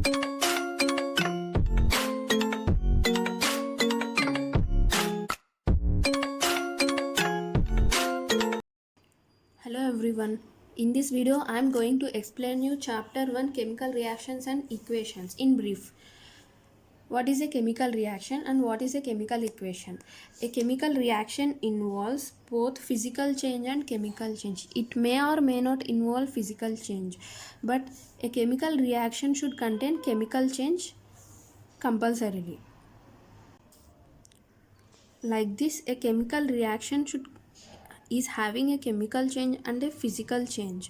Hello everyone. In this video I am going to explain you chapter 1 chemical reactions and equations in brief. What is a chemical reaction and what is a chemical equation? A chemical reaction involves both physical change and chemical change. It may or may not involve physical change, but a chemical reaction should contain chemical change compulsorily. Like this, a chemical reaction is having a chemical change and a physical change.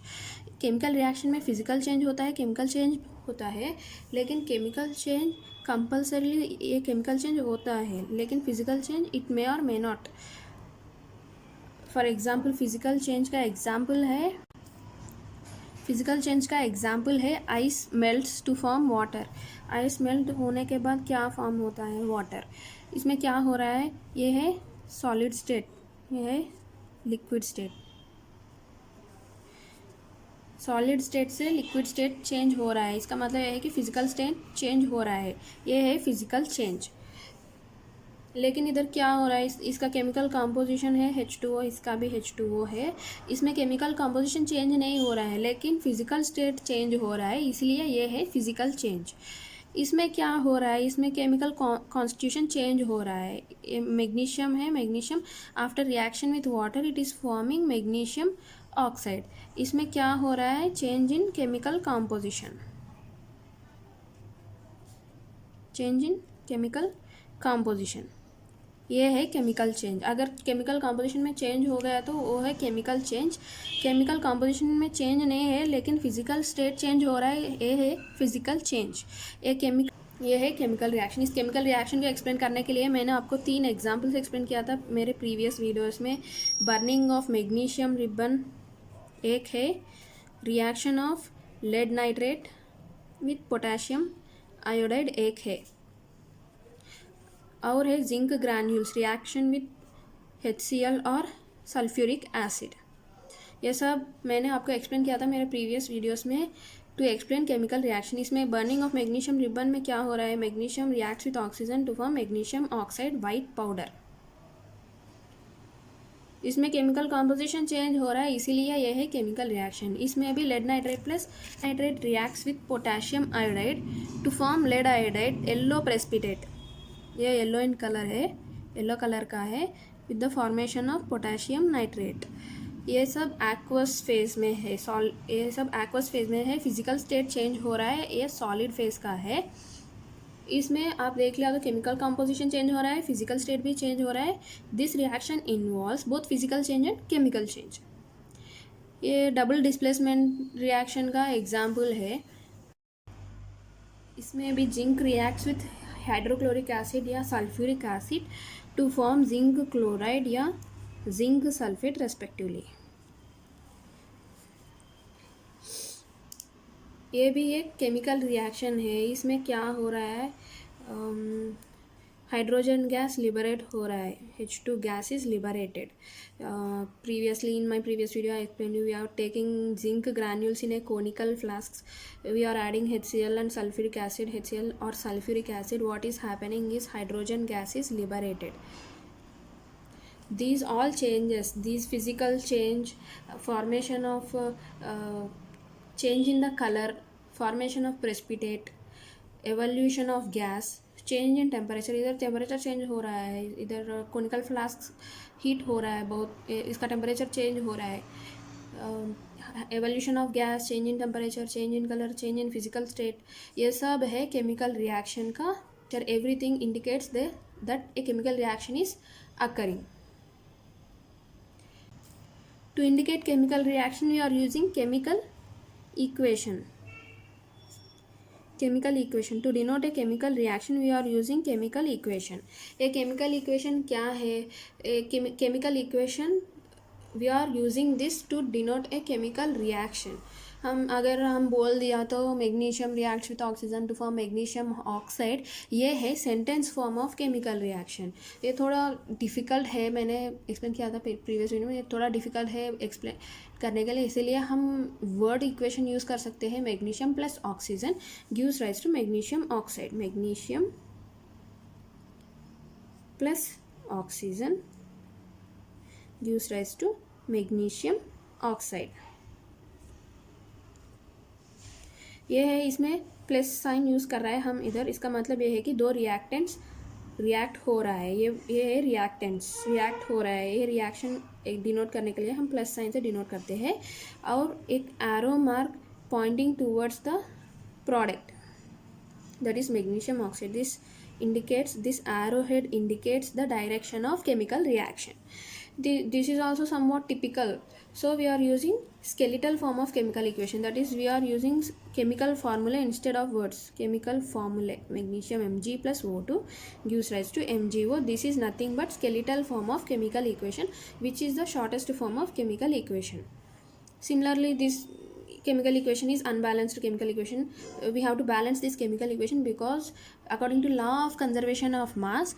Chemical reaction में physical change होता है, chemical change होता है, लेकिन chemical change compulsorily ये chemical change होता है, लेकिन फिजिकल चेंज इट मे और may not. For example physical change का एग्जांपल है ice melts to form water. Ice melt होने के बाद क्या फॉर्म होता है? वाटर. इसमें क्या हो रहा है? ये है सॉलिड स्टेट, ये है लिक्विड स्टेट. सॉलिड स्टेट से लिक्विड स्टेट चेंज हो रहा है, इसका मतलब यह है कि फिजिकल स्टेट चेंज हो रहा है. ये है फिजिकल चेंज. लेकिन इधर क्या हो रहा है? इसका केमिकल कंपोजिशन है H2O, इसका भी H2O है. इसमें केमिकल कंपोजिशन चेंज नहीं हो रहा है, लेकिन फिजिकल स्टेट चेंज हो रहा है, इसलिए ये है फिजिकल चेंज. इसमें क्या हो रहा है? इसमें केमिकल कॉन्स्टिट्यूशन चेंज हो रहा है. मैग्नीशियम है, magnesium after reaction with water it is forming magnesium oxide. इसमें क्या हो रहा है? Change in chemical composition. Change in chemical composition, ये है केमिकल चेंज. अगर केमिकल कंपोजिशन में चेंज हो गया तो वो है केमिकल चेंज. केमिकल कंपोजिशन में चेंज नहीं है, लेकिन फिजिकल स्टेट चेंज हो रहा है, ये है फिजिकल चेंज. ये है केमिकल रिएक्शन. इस केमिकल रिएक्शन को एक्सप्लेन करने के लिए मैंने आपको 3 एग्जांपल्स एक्सप्लेन किया था मेरे प्रीवियस वीडियोस में. बर्निंग ऑफ मैग्नीशियम रिबन एक है, reaction of lead nitrate with potassium iodide एक है, और है zinc granules reaction with HCl और सल्फ्यूरिक एसिड. ये सब मैंने आपको एक्सप्लेन किया था मेरे प्रीवियस वीडियोस में टू एक्सप्लेन केमिकल रिएक्शन. इसमें बर्निंग ऑफ मैग्नीशियम रिबन में क्या हो रहा है? Magnesium reacts with oxygen to form magnesium oxide white powder. इसमें केमिकल कॉम्पोजिशन चेंज हो रहा है, इसीलिए यह है केमिकल रिएक्शन. इसमें भी lead nitrate plus nitrate reacts with potassium iodide to form lead iodide yellow precipitate. ये येलो इन कलर है, येलो कलर का है, with the formation of potassium nitrate. ये सब एक्वस फेज में है. फिजिकल स्टेट चेंज हो रहा है, ये सॉलिड फेज का है. इसमें आप देख लिया तो केमिकल कंपोजिशन चेंज हो रहा है, फिजिकल स्टेट भी चेंज हो रहा है. This reaction involves both physical change and chemical change. ये डबल डिस्प्लेसमेंट रिएक्शन का एग्जाम्पल है. इसमें भी zinc reacts with hydrochloric acid या sulphuric acid to form zinc chloride या जिंक सल्फेट रेस्पेक्टिवली. ये भी एक केमिकल रिएक्शन है. इसमें क्या हो रहा है? हाइड्रोजन गैस लिबरेट हो रहा है, H2 gas is liberated. Previously in my previous video I explained you we are taking zinc granules in a conical flasks. We are adding HCl and sulfuric acid. HCl or sulfuric acid, what is happening is hydrogen gas is liberated. These all changes, these physical change, formation of change in the color, formation of precipitate, evolution of gas, change in temperature. इधर temperature change हो रहा है, इधर conical flask heat हो रहा है बहुत, इसका टेम्परेचर चेंज हो रहा है. Evolution of gas, change in temperature, change in colour, change in physical state, ये सब है केमिकल रिएक्शन का. Everything indicates that a chemical reaction is occurring. To indicate chemical reaction we are using chemical equation. Chemical equation to denote a chemical reaction we are using chemical equation. ये chemical equation क्या है? Chemical equation we are using this to denote a chemical reaction. हम अगर हम बोल दिया तो magnesium reacts with oxygen to form magnesium oxide, ये है sentence form of chemical reaction. ये थोड़ा डिफ़िकल्ट है, मैंने एक्सप्लेन किया था प्रीवियस वीडियो में, ये थोड़ा डिफ़िकल्ट है एक्सप्लेन करने के लिए, इसीलिए हम वर्ड इक्वेशन यूज़ कर सकते हैं। Magnesium plus oxygen gives rise to magnesium oxide, magnesium plus oxygen gives rise to magnesium oxide. ये है, इसमें प्लस साइन यूज़ कर रहा है हम इधर, इसका मतलब ये है कि दो रिएक्टेंट्स रिएक्ट हो रहा है, ये है रिएक्टेंट्स रिएक्ट हो रहा है। ये रिएक्शन एक डिनोट करने के लिए हम प्लस साइन से डिनोट करते हैं, और एक arrow mark pointing towards the product, that is magnesium oxide. This arrowhead indicates the direction of chemical reaction. This is also somewhat typical, so we are using skeletal form of chemical equation, that is we are using chemical formula instead of words. Chemical formula, magnesium Mg plus O2 gives rise to MgO. This is nothing but skeletal form of chemical equation, which is the shortest form of chemical equation. Similarly, this chemical equation is unbalanced chemical equation. We have to balance this chemical equation because according to law of conservation of mass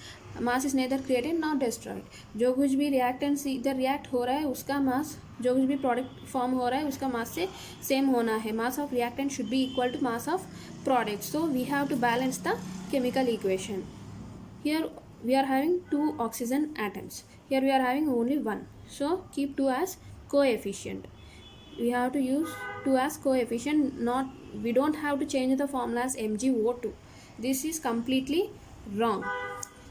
is neither created nor destroyed. जो कुछ भी reactants इधर react हो रहा है उसका mass, जो कुछ भी product form हो रहा है उसका mass से same होना है. Mass of reactant should be equal to mass of product. So we have to balance the chemical equation. Here we are having two oxygen atoms. Here we are having only one. So keep 2 as coefficient. We have to use 2 as coefficient, not, we don't have to change the formula as MgO2. This is completely wrong.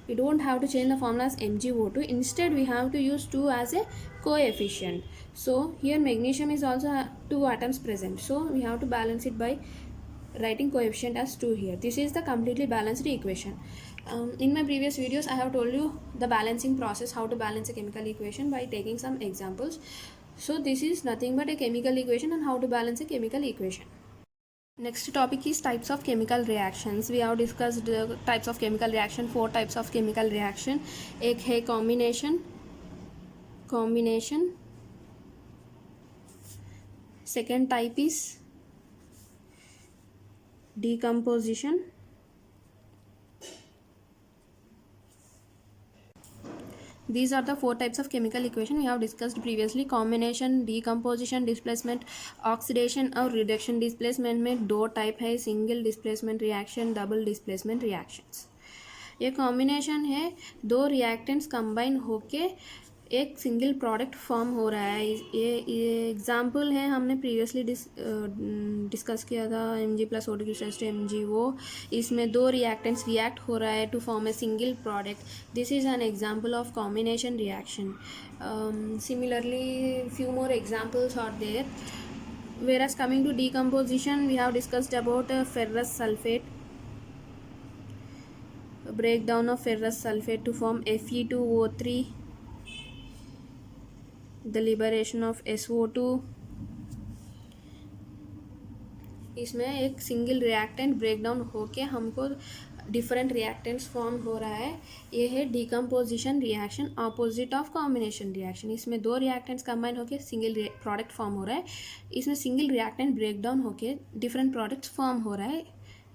We don't have to change the formula as MgO2. Instead we have to use 2 as a coefficient. So here magnesium is also 2 atoms present, so we have to balance it by writing coefficient as 2 here. This is the completely balanced equation. In my previous videos I have told you the balancing process, how to balance a chemical equation by taking some examples. So this is nothing but a chemical equation and how to balance a chemical equation. Next topic is types of chemical reactions. We have discussed the types of chemical reaction, 4 types of chemical reaction. एक है combination. Second type is decomposition. These are the 4 types of chemical equation we have discussed previously. combination, decomposition, displacement, oxidation और reduction. displacement में 2 type है, single displacement reaction, double displacement reactions. ये combination है, 2 reactants combine होके एक single product form हो रहा है. ये एग्जाम्पल है, हमने प्रीवियसली डिस्कस किया था Mg प्लस O2 की टू MgO. इसमें 2 रिएक्टेंट्स रिएक्ट हो रहा है to form a single product. This is an example of combination reaction. Similarly, few more examples are there. Whereas coming to decomposition, we have discussed about ferrous sulfate, breakdown of ferrous sulfate to form Fe2O3, the liberation of SO2. इसमें एक single reactant breakdown होके हमको different reactants form हो रहा है. ये है decomposition reaction, opposite of combination reaction. इसमें 2 रिएक्टेंट्स कंबाइन होके सिंगल प्रोडक्ट फॉर्म हो रहा है. इसमें सिंगल रिएक्टेंट ब्रेकडाउन होके डिफरेंट प्रोडक्ट्स फॉर्म हो रहा है.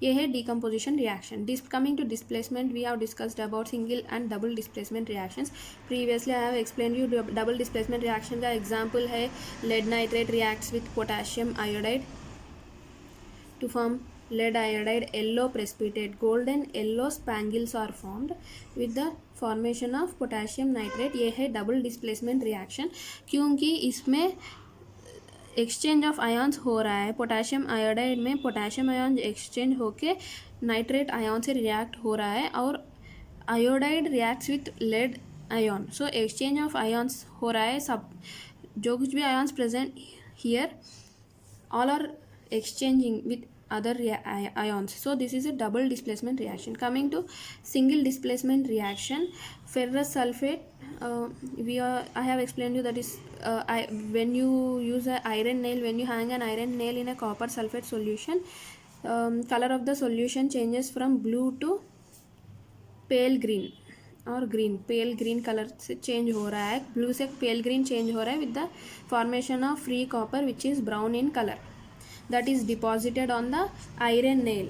ये है decomposition reaction. Coming to displacement, we have discussed about single and double displacement reactions. Previously I have explained you double displacement reaction का example है lead nitrate reacts with potassium iodide to form lead iodide yellow precipitate. Golden yellow spangles are formed with the formation of potassium nitrate. ये है double displacement reaction क्योंकि इसमें exchange of ions हो रहा है. Potassium iodide में potassium ion exchange होके nitrate ion से रिएक्ट हो रहा है और iodide reacts with lead ion. So exchange of ions हो रहा है. सब जो कुछ भी ions present here all are exchanging with other ions. So this is a double displacement reaction. Coming to single displacement reaction, ferrous sulfate, I have explained you that is when you use an iron nail, when you hang an iron nail in a copper sulfate solution, color of the solution changes from blue to pale green और green. पेल green colour से change हो रहा है, blue से पेल green change हो रहा है with the formation of free copper which is brown in colour. That is deposited on the iron nail.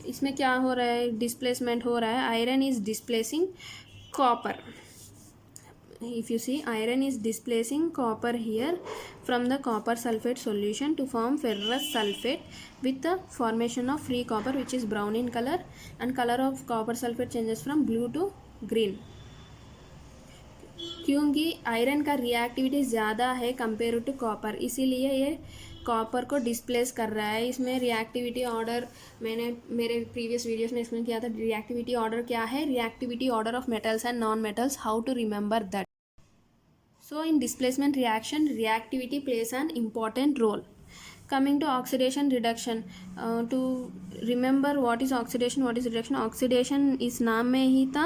इसमें क्या हो रहा है, डिस्प्लेसमेंट हो रहा है, iron is displacing copper. If you see, iron is displacing copper here from the copper sulfate solution to form ferrous sulfate with the formation of free copper which is brown in color, and color of copper sulfate changes from blue to green। क्योंकि iron का reactivity ज़्यादा है compare to copper, इसीलिए ये copper को displace कर रहा है। इसमें रिएक्टिविटी ऑर्डर मैंने मेरे प्रीवियस वीडियोस में एक्सप्लेन किया था। रिएक्टिविटी ऑर्डर क्या है, reactivity order of metals and non metals, how to remember that. So in displacement reaction, reactivity plays an important role. Coming to oxidation reduction, to remember what is oxidation, what is reduction। oxidation इस नाम में ही था।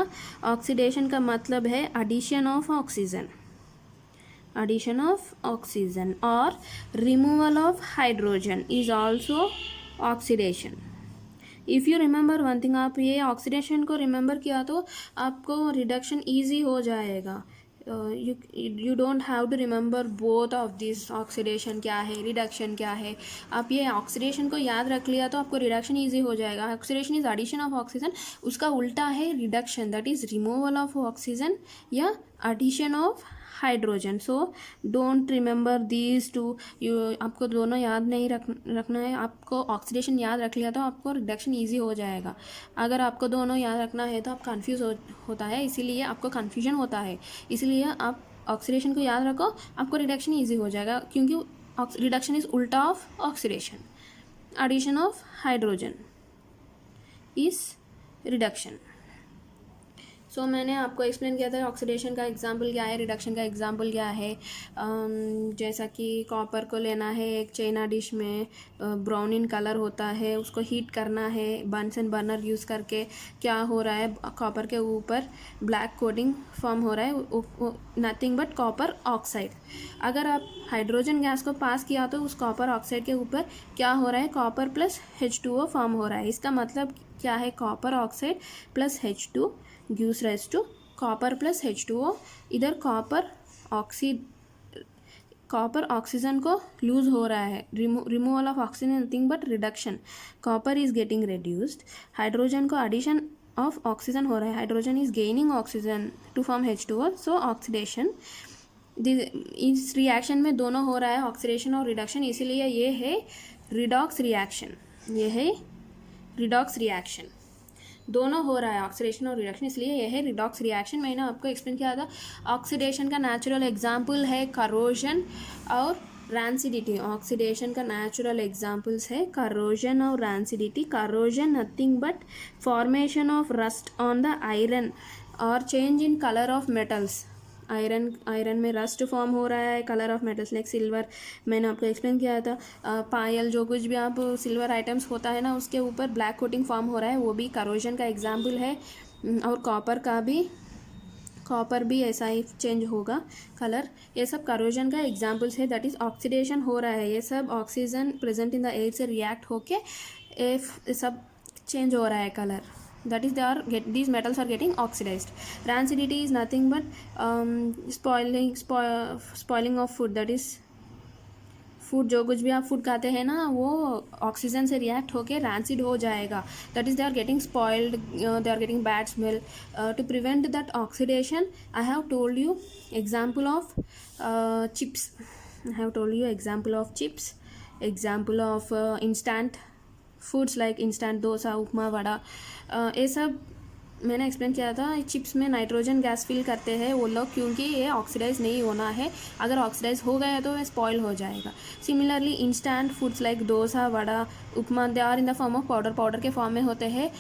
oxidation का मतलब है addition of oxygen, addition of oxygen or removal of hydrogen is also oxidation। If you remember one thing, आप ये oxidation को रिमेंबर किया तो आपको रिडक्शन ईजी हो जाएगा। You don't have to remember both of this, oxidation क्या है, रिडक्शन क्या है। आप ये ऑक्सीडेशन को याद रख लिया तो आपको रिडक्शन ईजी हो जाएगा। Oxidation is addition of oxygen, उसका उल्टा है reduction, that is removal of oxygen या addition of hydrogen. So don't remember these two, आपको दोनों याद नहीं रखना है। आपको ऑक्सीडेशन याद रख लिया तो आपको रिडक्शन ईजी हो जाएगा। अगर आपको दोनों याद रखना है तो आप कन्फ्यूज होता है, इसीलिए आपको कन्फ्यूजन होता है। इसलिए आप ऑक्सीडेशन को याद रखो, आपको रिडक्शन ईजी हो जाएगा, क्योंकि रिडक्शन इज उल्टा of oxidation. Addition of hydrogen is reduction. So मैंने आपको एक्सप्लेन किया था ऑक्सीडेशन का एग्जाम्पल क्या है, रिडक्शन का एग्जाम्पल क्या है। जैसा कि कॉपर को लेना है, एक चाइना डिश में ब्राउन इन कलर होता है, उसको हीट करना है बंसन बर्नर यूज़ करके। क्या हो रहा है, कॉपर के ऊपर ब्लैक कोटिंग फॉर्म हो रहा है, नथिंग बट कॉपर ऑक्साइड। अगर आप हाइड्रोजन गैस को पास किया तो उस कॉपर ऑक्साइड के ऊपर क्या हो रहा है, कॉपर प्लस H2O फॉर्म हो रहा है। इसका मतलब क्या है, copper oxide plus H2 gives rise to copper plus H2O। इधर कॉपर ऑक्सीजन को लूज हो रहा है, removal of oxygen nothing but reduction, copper is getting reduced. Hydrogen को एडिशन ऑफ ऑक्सीजन हो रहा है, hydrogen is gaining oxygen to form H2O। So oxidation, इस रिएक्शन में दोनों हो रहा है, ऑक्सीडेशन और रिडक्शन, इसीलिए ये है रिडॉक्स रिएक्शन। ये है रिडॉक्स रिएक्शन, दोनों हो रहा है ऑक्सीडेशन और रिडक्शन, इसलिए यह है रिडॉक्स रिएक्शन। मैंने आपको एक्सप्लेन किया था ऑक्सीडेशन का नेचुरल एग्जाम्पल है करोजन और रैंसिडिटी। ऑक्सीडेशन का नेचुरल एग्जाम्पल्स है करोजन और rancidity. Corrosion nothing but formation of rust on the iron और change in colour of metals. Iron में रस्ट फॉर्म हो रहा है, colour of metals like silver, मैंने आपको एक्सप्लेन किया था। पायल, जो कुछ भी आप सिल्वर आइटम्स होता है ना, उसके ऊपर ब्लैक कोटिंग फॉर्म हो रहा है, वो भी करोजन का एग्जाम्पल है। और कॉपर भी ऐसा ही चेंज होगा कलर, ये सब करोजन का एग्जाम्पल्स है। दैट इज ऑक्सीडेशन हो रहा है, ये सब oxygen present in the air से रिएक्ट होके सब चेंज हो रहा है colour, that is these metals are getting oxidized। rancidity is nothing but spoiling of food, that is food, जो कुछ भी आप फूड खाते हैं ना, वो ऑक्सीजन से रिएक्ट होकर रैंसिड हो जाएगा, that is they are getting spoiled, they are getting bad smell. To prevent that oxidation I have told you example of chips, example of instant foods like instant dosa, upma, vada, ये सब मैंने explain किया था। Chips में nitrogen gas fill करते हैं वो लोग, क्योंकि ये ऑक्सीडाइज नहीं होना है, अगर ऑक्सीडाइज हो गया तो ये स्पॉइल हो जाएगा। Similarly instant foods like dosa, vada, upma, they are in the form of powder के फॉर्म में होते हैं।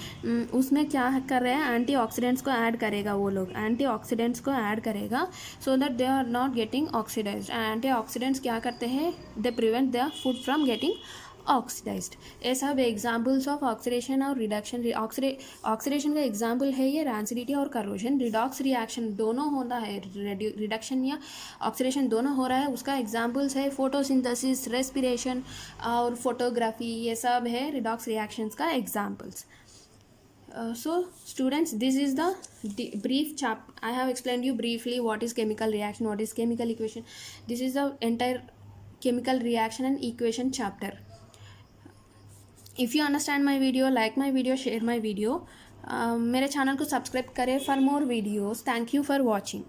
उसमें क्या कर रहे हैं, एंटीऑक्सीडेंट्स को ऐड करेगा, वो लोग एंटीऑक्सीडेंट्स को ऐड करेगा so that they are not getting oxidised. Antioxidants क्या करते हैं, they prevent the food from getting oxidised. ये सब एग्जाम्पल्स ऑफ ऑक्सीडेशन और रिडक्शन। ऑक्सीडेशन का एग्जाम्पल है ये रैंसिडिटी और करोजन। रिडॉक्स रिएक्शन दोनों होता है, रिडक्शन या ऑक्सीडेशन दोनों हो रहा है, उसका एग्जाम्पल्स है फोटोसिंथेसिस, रेस्पिरेशन और फोटोग्राफी, ये सब है रिडॉक्स रिएक्शंस का examples. So students, this is the brief chapter. I have explained you briefly what is chemical reaction, what is chemical equation. This is the entire chemical reaction and equation chapter. If you understand my video, like my video, share my video. मेरे channel को subscribe करें for more videos. Thank you for watching.